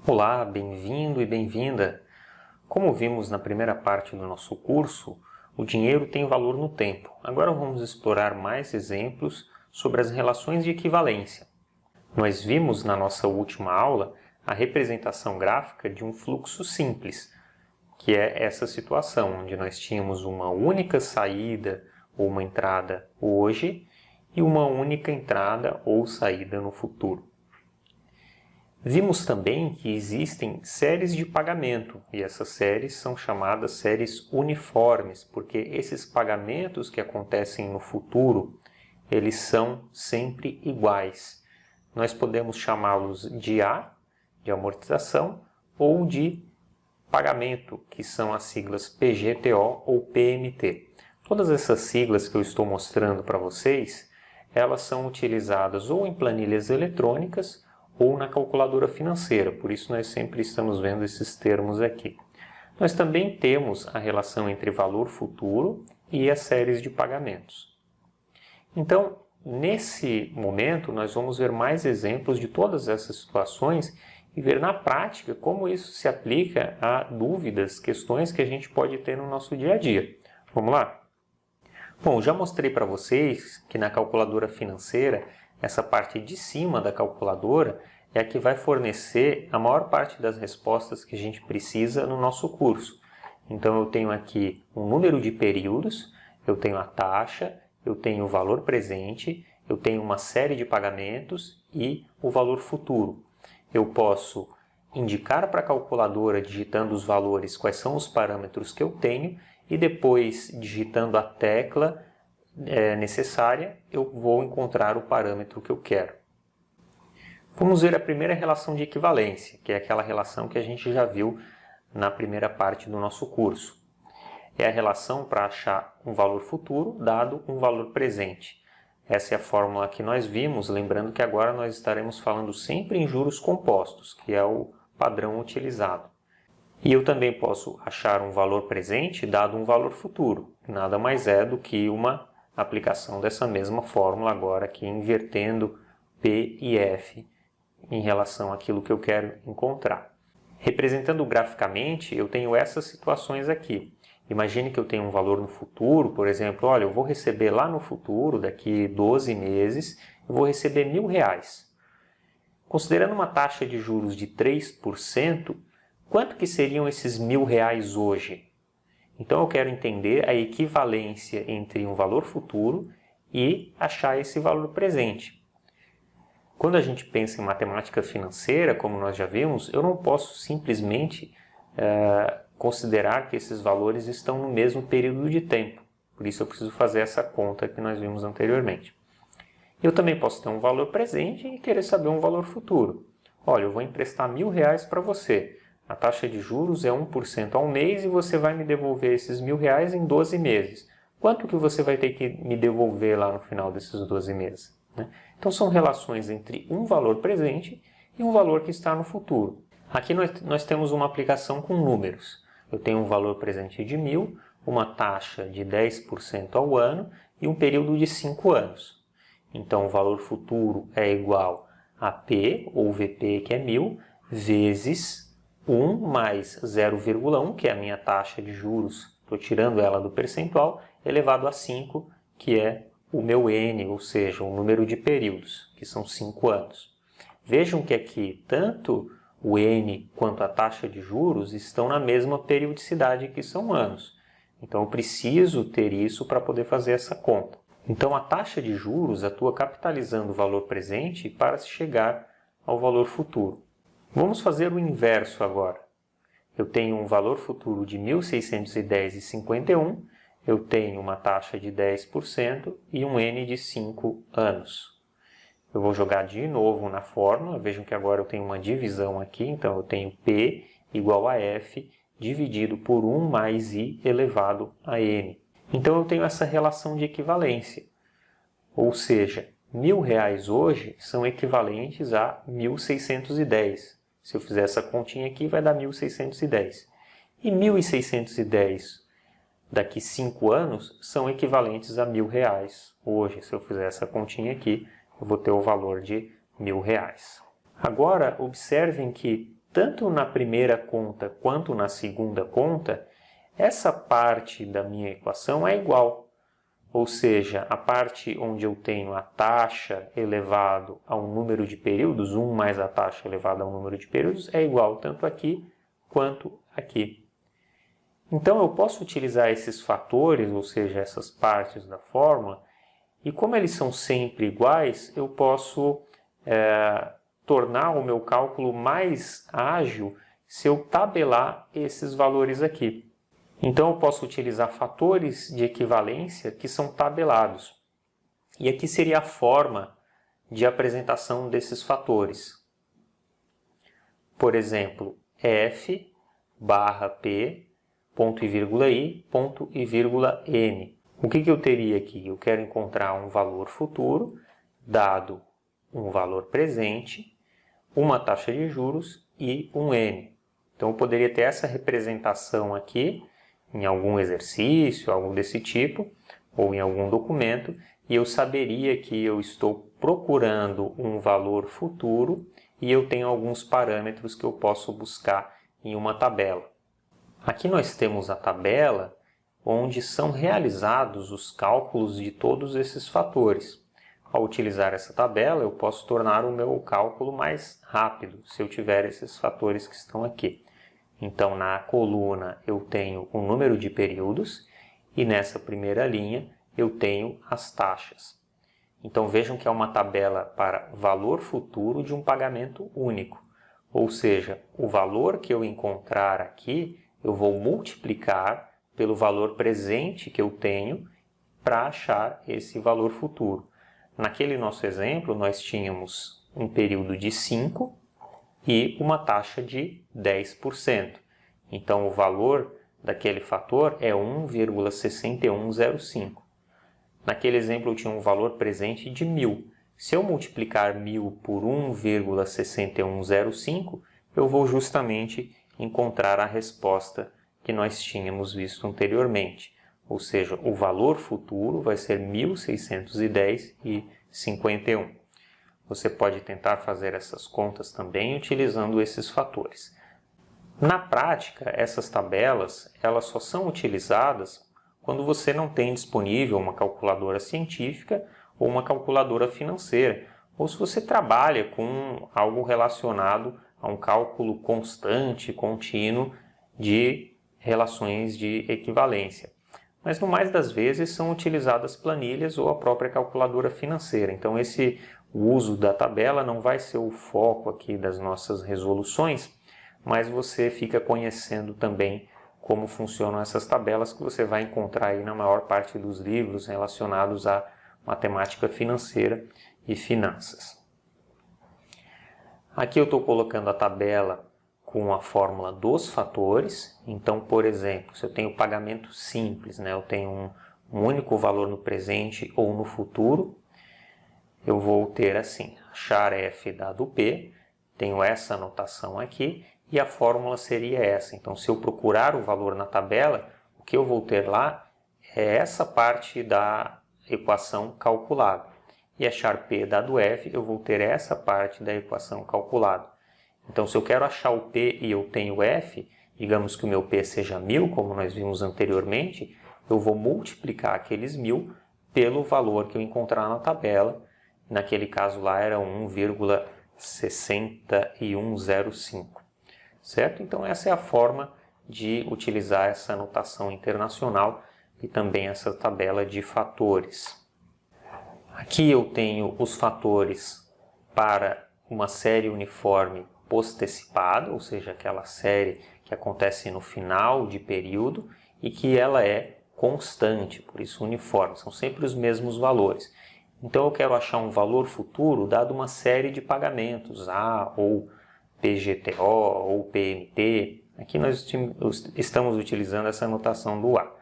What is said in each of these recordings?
Olá, bem-vindo e bem-vinda! Como vimos na primeira parte do nosso curso, o dinheiro tem valor no tempo. Agora vamos explorar mais exemplos sobre as relações de equivalência. Nós vimos na nossa última aula a representação gráfica de um fluxo simples, que é essa situação, onde nós tínhamos uma única saída ou uma entrada hoje e uma única entrada ou saída no futuro. Vimos também que existem séries de pagamento, e essas séries são chamadas séries uniformes, porque esses pagamentos que acontecem no futuro, eles são sempre iguais. Nós podemos chamá-los de A, de amortização, ou de pagamento, que são as siglas PGTO ou PMT. Todas essas siglas que eu estou mostrando para vocês, elas são utilizadas ou em planilhas eletrônicas ou na calculadora financeira, por isso nós sempre estamos vendo esses termos aqui. Nós também temos a relação entre valor futuro e as séries de pagamentos. Então, nesse momento, nós vamos ver mais exemplos de todas essas situações e ver na prática como isso se aplica a dúvidas, questões que a gente pode ter no nosso dia a dia. Vamos lá? Bom, já mostrei para vocês que na calculadora financeira, essa parte de cima da calculadora é a que vai fornecer a maior parte das respostas que a gente precisa no nosso curso. Então eu tenho aqui um número de períodos, eu tenho a taxa, eu tenho o valor presente, eu tenho uma série de pagamentos e o valor futuro. Eu posso indicar para a calculadora, digitando os valores, quais são os parâmetros que eu tenho e depois, digitando a tecla necessária, eu vou encontrar o parâmetro que eu quero. Vamos ver a primeira relação de equivalência, que é aquela relação que a gente já viu na primeira parte do nosso curso. É a relação para achar um valor futuro dado um valor presente. Essa é a fórmula que nós vimos, lembrando que agora nós estaremos falando sempre em juros compostos, que é o padrão utilizado. E eu também posso achar um valor presente dado um valor futuro, que nada mais é do que uma aplicação dessa mesma fórmula agora aqui invertendo P e F em relação àquilo que eu quero encontrar. Representando graficamente, eu tenho essas situações aqui. Imagine que eu tenho um valor no futuro, por exemplo, olha, eu vou receber lá no futuro, daqui 12 meses, eu vou receber R$1.000. Considerando uma taxa de juros de 3%, quanto que seriam esses R$1.000 hoje? Então eu quero entender a equivalência entre um valor futuro e achar esse valor presente. Quando a gente pensa em matemática financeira, como nós já vimos, eu não posso simplesmente considerar que esses valores estão no mesmo período de tempo. Por isso eu preciso fazer essa conta que nós vimos anteriormente. Eu também posso ter um valor presente e querer saber um valor futuro. Olha, eu vou emprestar R$1.000 para você. A taxa de juros é 1% ao mês e você vai me devolver esses R$1.000 em 12 meses. Quanto que você vai ter que me devolver lá no final desses 12 meses? Então são relações entre um valor presente e um valor que está no futuro. Aqui nós temos uma aplicação com números. Eu tenho um valor presente de 1.000, uma taxa de 10% ao ano e um período de 5 anos. Então o valor futuro é igual a P, ou VP, que é 1.000, vezes 1 mais 0,1, que é a minha taxa de juros, estou tirando ela do percentual, elevado a 5, que é o meu N, ou seja, o número de períodos, que são 5 anos. Vejam que aqui tanto o N quanto a taxa de juros estão na mesma periodicidade, que são anos. Então eu preciso ter isso para poder fazer essa conta. Então a taxa de juros atua capitalizando o valor presente para se chegar ao valor futuro. Vamos fazer o inverso agora. Eu tenho um valor futuro de 1.610,51, eu tenho uma taxa de 10% e um N de 5 anos. Eu vou jogar de novo na fórmula, vejam que agora eu tenho uma divisão aqui, então eu tenho P igual a F dividido por 1 mais I elevado a N. Então eu tenho essa relação de equivalência, ou seja, R$1.000 hoje são equivalentes a 1.610. Se eu fizer essa continha aqui, vai dar 1.610. E 1.610 daqui 5 anos são equivalentes a R$1.000 hoje. Se eu fizer essa continha aqui, eu vou ter o valor de R$1.000. Agora, observem que tanto na primeira conta quanto na segunda conta, essa parte da minha equação é igual. Ou seja, a parte onde eu tenho a taxa elevado a um número de períodos, 1 mais a taxa elevada a um número de períodos, é igual tanto aqui quanto aqui. Então, eu posso utilizar esses fatores, ou seja, essas partes da fórmula, e como eles são sempre iguais, eu posso tornar o meu cálculo mais ágil se eu tabelar esses valores aqui. Então, eu posso utilizar fatores de equivalência que são tabelados. E aqui seria a forma de apresentação desses fatores. Por exemplo, F barra P, ponto e vírgula I, ponto e vírgula N. O que eu teria aqui? Eu quero encontrar um valor futuro, dado um valor presente, uma taxa de juros e um N. Então, eu poderia ter essa representação aqui, em algum exercício, algo desse tipo, ou em algum documento, e eu saberia que eu estou procurando um valor futuro e eu tenho alguns parâmetros que eu posso buscar em uma tabela. Aqui nós temos a tabela onde são realizados os cálculos de todos esses fatores. Ao utilizar essa tabela, eu posso tornar o meu cálculo mais rápido, se eu tiver esses fatores que estão aqui. Então, na coluna eu tenho o número de períodos e nessa primeira linha eu tenho as taxas. Então, vejam que é uma tabela para valor futuro de um pagamento único. Ou seja, o valor que eu encontrar aqui, eu vou multiplicar pelo valor presente que eu tenho para achar esse valor futuro. Naquele nosso exemplo, nós tínhamos um período de 5 e uma taxa de 10%. Então, o valor daquele fator é 1,6105. Naquele exemplo, eu tinha um valor presente de 1.000. Se eu multiplicar 1.000 por 1,6105, eu vou justamente encontrar a resposta que nós tínhamos visto anteriormente. Ou seja, o valor futuro vai ser 1.610,51. Você pode tentar fazer essas contas também utilizando esses fatores. Na prática, essas tabelas elas só são utilizadas quando você não tem disponível uma calculadora científica ou uma calculadora financeira, ou se você trabalha com algo relacionado a um cálculo constante, contínuo de relações de equivalência. Mas no mais das vezes são utilizadas planilhas ou a própria calculadora financeira. Então o uso da tabela não vai ser o foco aqui das nossas resoluções, mas você fica conhecendo também como funcionam essas tabelas que você vai encontrar aí na maior parte dos livros relacionados à matemática financeira e finanças. Aqui eu estou colocando a tabela com a fórmula dos fatores. Então, por exemplo, se eu tenho pagamento simples, eu tenho um único valor no presente ou no futuro, eu vou ter assim, achar F dado P, tenho essa anotação aqui, e a fórmula seria essa. Então, se eu procurar o valor na tabela, o que eu vou ter lá é essa parte da equação calculada. E achar P dado F, eu vou ter essa parte da equação calculada. Então, se eu quero achar o P e eu tenho F, digamos que o meu P seja 1.000, como nós vimos anteriormente, eu vou multiplicar aqueles 1.000 pelo valor que eu encontrar na tabela. Naquele caso lá era 1,6105. Certo? Então, essa é a forma de utilizar essa notação internacional e também essa tabela de fatores. Aqui eu tenho os fatores para uma série uniforme postecipada, ou seja, aquela série que acontece no final de período e que ela é constante, por isso uniforme, são sempre os mesmos valores. Então eu quero achar um valor futuro dado uma série de pagamentos, A ou PGTO ou PMT. Aqui nós estamos utilizando essa notação do A.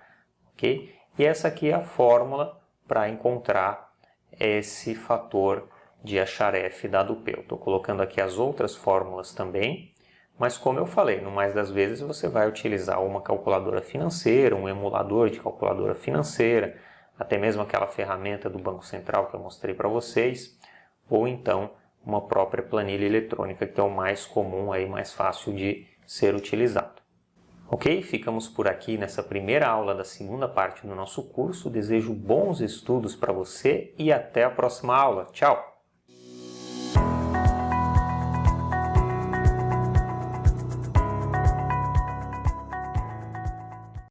Okay? E essa aqui é a fórmula para encontrar esse fator de achar F dado P. Eu estou colocando aqui as outras fórmulas também, mas como eu falei, no mais das vezes você vai utilizar uma calculadora financeira, um emulador de calculadora financeira, até mesmo aquela ferramenta do Banco Central que eu mostrei para vocês, ou então uma própria planilha eletrônica, que é o mais comum, aí, mais fácil de ser utilizado. Ok? Ficamos por aqui nessa primeira aula da segunda parte do nosso curso. Desejo bons estudos para você e até a próxima aula. Tchau!